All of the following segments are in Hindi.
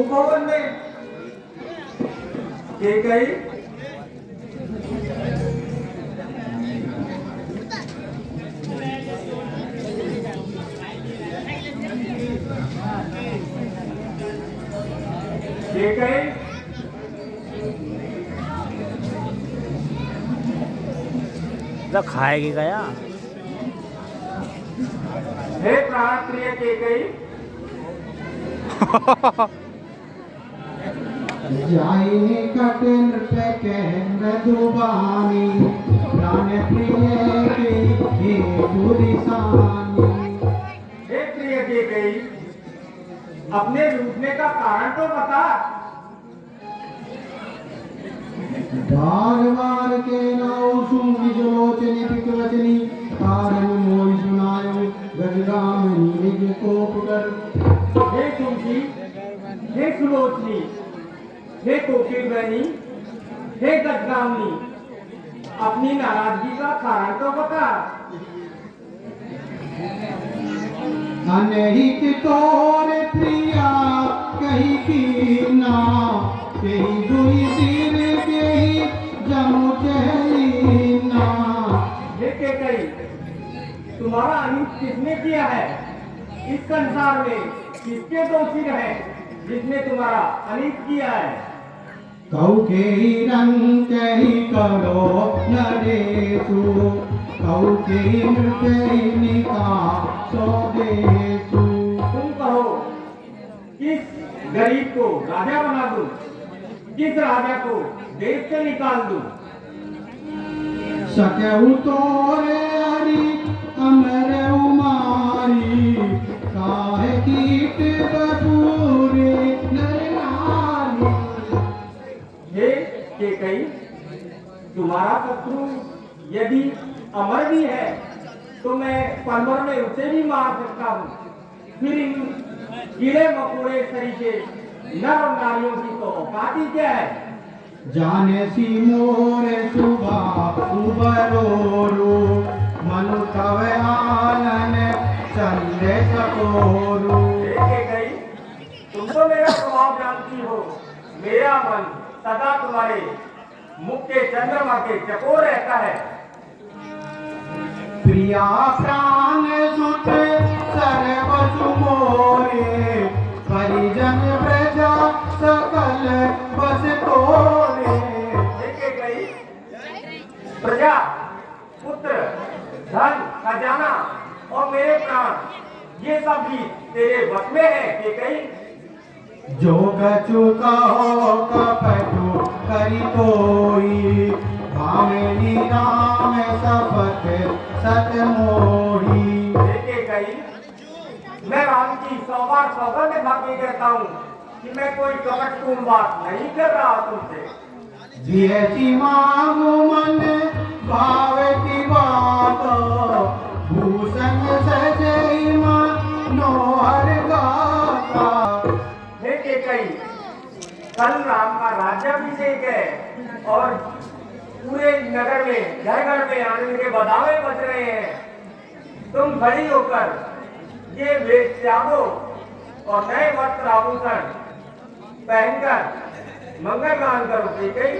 भवन में के गई खाएगी गया हे प्राण प्रिय के गई जाई निकट नृत्य के मृदुबानी प्राण प्रिय के दूरी सानी। हे प्रिय के गई अपने रूठने का कारण तो बता। बार बार के नाउ सुन विजलोचनी पिकवचनी कारण मोहि सुनायो गजगामनी निज कोप कर। हे सुंकी हे सुलोचनी हे कोकिल बहनी हे गजगामनी अपनी नाराजगी का कारण तो बता। अनहित तोर प्रिया कही कीना कही दुई सिर कही जमु चलीना। हे के कही तुम्हारा अनिष्ट किसने किया है? इस संसार में किसके दोषी रहे जिसने तुम्हारा अनिष्ट किया है? कौ के रंग कही करो नरेशु कौ के निका सोदेशु। तुम कहो किस गरीब को राजा बना दूं, किस राजा को देश से निकाल दूं? सकहु तोरे हरि अमर उमारी काहे कीट बपूरे नर नारी। हे कई तुम्हारा शत्रु यदि अमर भी है तो मैं पलवर में उसे भी मार सकता हूँ। फिर इन कीड़े मकोड़े सरीखे नर और नारियों की तो औकात ही क्या है? जाने सी मोरे सुबा उबरोरु मनु तवे आनन चंदे सकोरु। देखे गई तुम तो मेरा स्वभाव जानती हो। मेरा मन सदा तुम्हारे मुख के चंद्रमा के चकोर रहता है। प्रिया प्राण सुत सर्व सुमोरे परिजन प्रजा सकल बस तोरे। देखे गई प्रजा पुत्र धन खजाना और मेरे प्राण ये सब भी तेरे वश में है। कि कहीं जो कछु हो कपटु करी कोई भामिनी राम सपथ सत मोही। देखे गई मैं राम की 100 बार सौगंध खा के कहता हूँ कि मैं कोई कपटपूर्ण बात नहीं कर रहा तुमसे। जियसी मांगु मन भाव की बात भूषण सजई मनोहर गाता। हे के कई कल राम का राज्याभिषेक है और पूरे नगर में घर घर में आनंद के बधावे बज रहे हैं। तुम खड़ी होकर ये वेश त्यागो और नए वस्त्र आभूषण पहनकर मंगल गान करो। ठीक है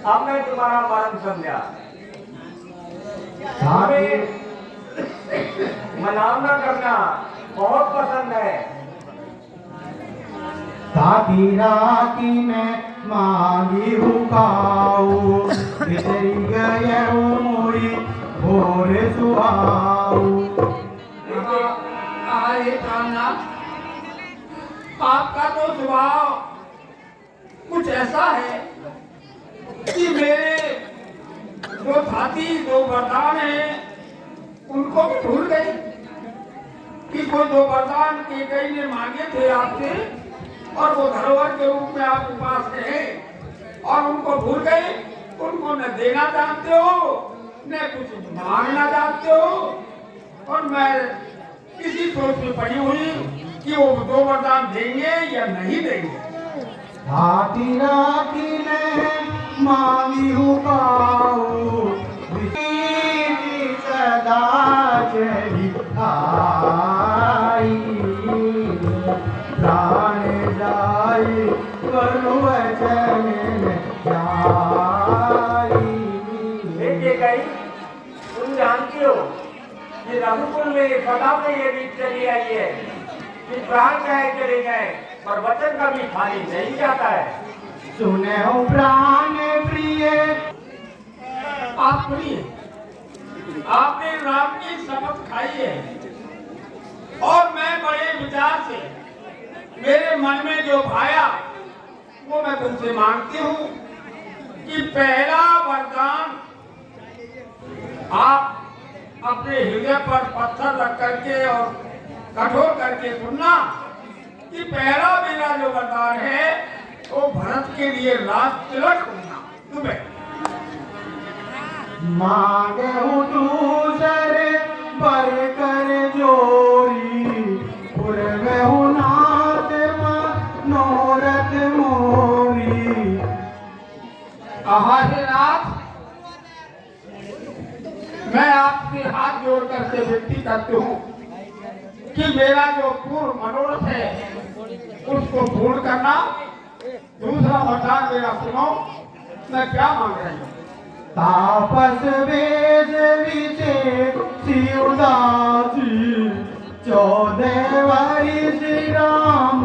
अब मैं तुम्हारा मर्म समझा। हमें मनावना करना बहुत पसंद है। ताती राती में मांगी हुकाऊ बिसरी गए मोरी जोरी भोर सुहाऊ। ये कामना आपका तो स्वभाव कुछ ऐसा है कि मेरे जो भांति दो वरदान है उनको भी भूल गई कि कोई दो वरदान के कई ने मांगे थे आपसे और वो धरोहर के रूप में आपके पास है और उनको भूल गए। उनको न देना जानते हो न कुछ मांगना जानते हो और मैं इसी सोच में पड़ी हुई कि वो दो वरदान देंगे या नहीं देंगे। हाथी राखी ने मांगी हूँ पाऊ सदा चली आई प्राण जाई करू वचन जाई। लेके गई तुम जानती हो कि रघुकुल में सदा से ये रीत चली आई है कि प्राण चाहे चले जाए पर वचन कभी खाली नहीं जाता है। सुने हो प्राण प्रिय आप सुनिए, आपने राम की शपथ खाई है और मैं बड़े विचार से मेरे मन में जो भाया वो मैं तुमसे मांगती हूँ कि पहला वरदान आप अपने हृदय पर पत्थर रख करके और कठोर करके सुनना कि पहला मेरा जो वरदान है वो भरत के लिए राज तिलक होना। तुम्हें मांगे हूँ दूसरे पर कर जोरी पूर्व हूँ नाथ मनोरथ मोरी। नाथ मैं आपसे हाथ जोड़कर के विनती करती हूँ कि मेरा जो पूर्व मनोरथ है उसको पूर्ण करना। दूसरा वरदान मेरा सुनो, मैं क्या मांग रही हूँ। तापस वेद विचे शिवदासी 14 वर्ष राम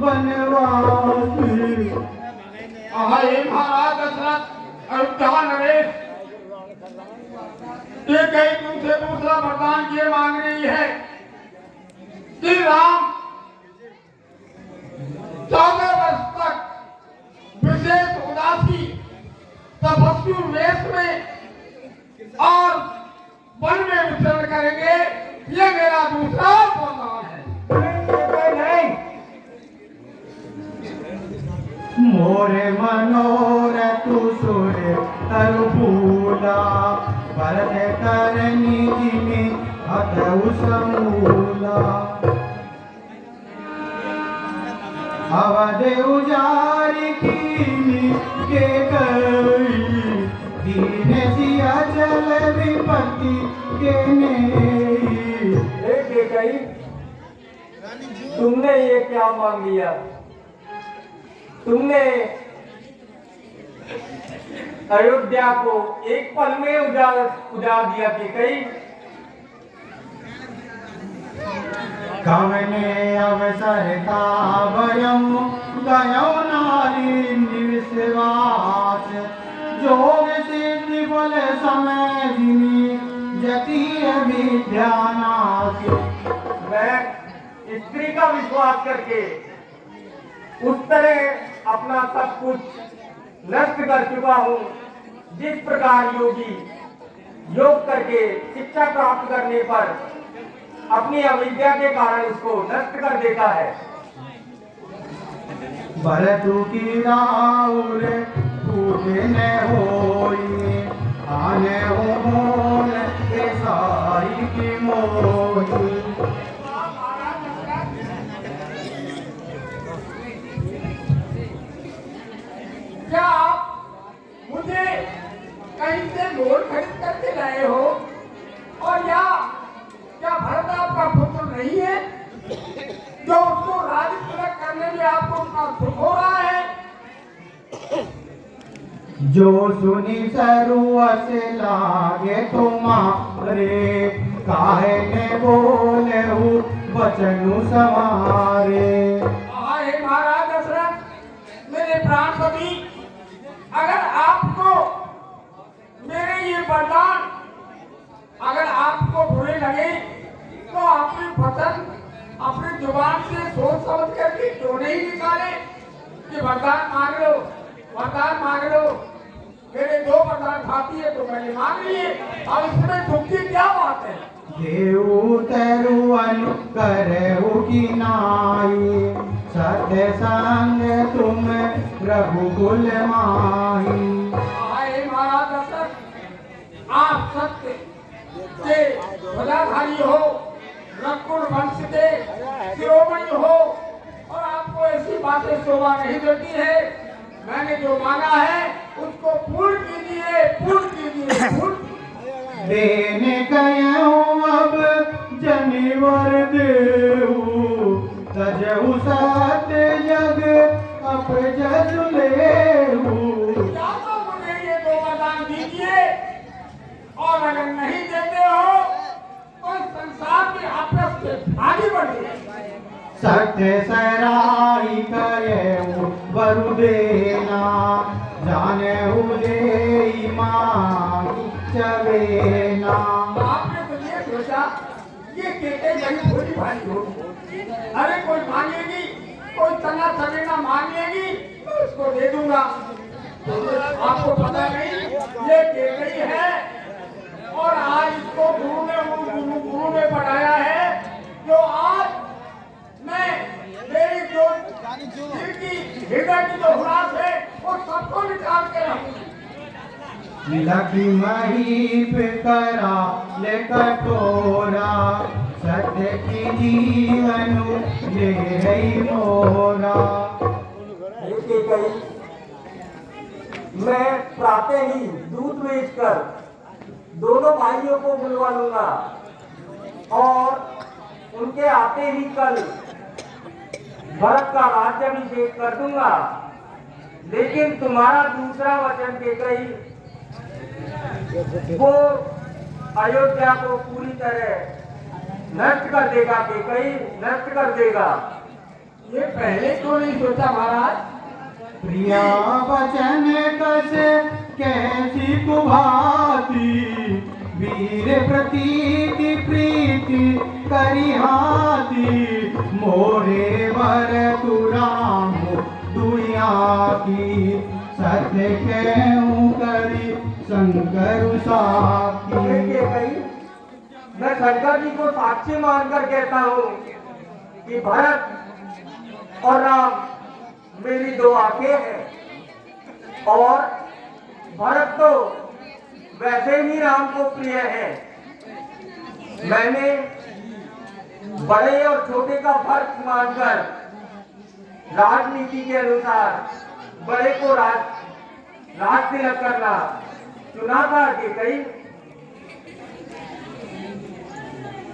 बनवासी। हे महाराज दशरथ अयोध्या नरेश, ये कहीं तुमसे दूसरा वरदान ये मांग रही है कि राम 14 वर्ष तक विशेष उदासी तपस्वी वेश में और वन में विचरण करेंगे। ये मेरा दूसरा वरदान है। मोरे मनोरथ सुर तरु फूला भरत करनी जिने हतउ समूला। अवध उजारी कीनी के गई दीन सिया चल विपत्ति के नेई। गई तुमने ये क्या मांग लिया। तुमने अयोध्या को एक पल में उजाड़ दिया कि कई कवने अवसर का भयम गयो नारी निविश्वास जोग सिद्धि फल समय जिनी जति विद्यानाश। मैं स्त्री का विश्वास करके उस तरह अपना सब कुछ नष्ट कर चुका हूँ जिस प्रकार योगी योग करके शिक्षा प्राप्त करने पर अपनी अविद्या के कारण उसको नष्ट कर देता है। भरतु की राउर पूजे न होई आने हो मोल के साई की मोही। क्या आप मुझे कहीं से गोल खरीद करके लाए हो और या क्या भरत आपका पुत्र नहीं है जो उसको राज तिलक करने में आपको उतना दुख हो रहा है। जो सुनी सरुअस लागे तुम्हारे काहे ने बोले हूँ वचनु समारे। हे महाराज दशरथ, मेरे प्राणपति, अगर आपको मेरे ये वरदान वरदान मांग लो। मेरे 2 वरदान खाती है तो मैंने मांग लिए, अब इसमें दुख की क्या बात है? देऊ तरुवन करहु की नाई, सत्य संग तुम रघुकुल माही। हाय महाराज दशरथ, आप सत्य के ध्वजाधारी हो, रघुकुल वंश के शिरोमणि हो, और आपको ऐसी बातें शोभा नहीं देती है। मैंने जो मांगा है उसको पूर्ण कीजिए, पूर्ण कीजिए। देने कहूँ अब जनिवर देऊ, तजहु सत्य जग अपजस लेहू। या तो मुझे ये 2 वरदान दीजिए, और अगर नहीं देते हो तो संसार में आपस से आगे बढ़िए। सत्य सराई कहूँ वरु देना, जानहु ले मांगी चवेना। आपने तो ये सोचा ये केके बड़ी भोली भारी होगी, अरे कोई मांगेगी, कोई तना चवेना मांगेगी तो उसको दे दूंगा। तो आपको पता नहीं ये केके है, और आज इसको गुरु ने पढ़ाया है, जो आज मैं मेरी जो दिल की हृदय की जो हुरास है वो सबको निकाल के रखूंगी। लखी महीप करा ले कठोरा, सत्य की जीवनु ले रही मोरा। मैं प्रातः ही दूध बेचकर दोनों भाइयों को बुलवा लूंगा, और उनके आते ही कल भरत का राज्याभिषेक कर दूंगा। लेकिन तुम्हारा दूसरा वचन केकई, वो अयोध्या को पूरी तरह नष्ट कर देगा, केकई नष्ट कर देगा। ये पहले क्यों नहीं सोचा महाराज? प्रिया वचन कस कैसी कुभाती, वीर प्रतीति प्रीति करिहाती। मोरे वर तु राम दुया की, सत्य कहूँ करी शंकर साकी। मैं शंकर जी को साक्षी मानकर कहता हूँ कि भरत और राम मेरी 2 आंखें हैं, और भरत तो वैसे ही राम को प्रिय है। मैंने बड़े और छोटे का फर्क मानकर राजनीति के अनुसार बड़े को राज तिलक करना चुना था कि कई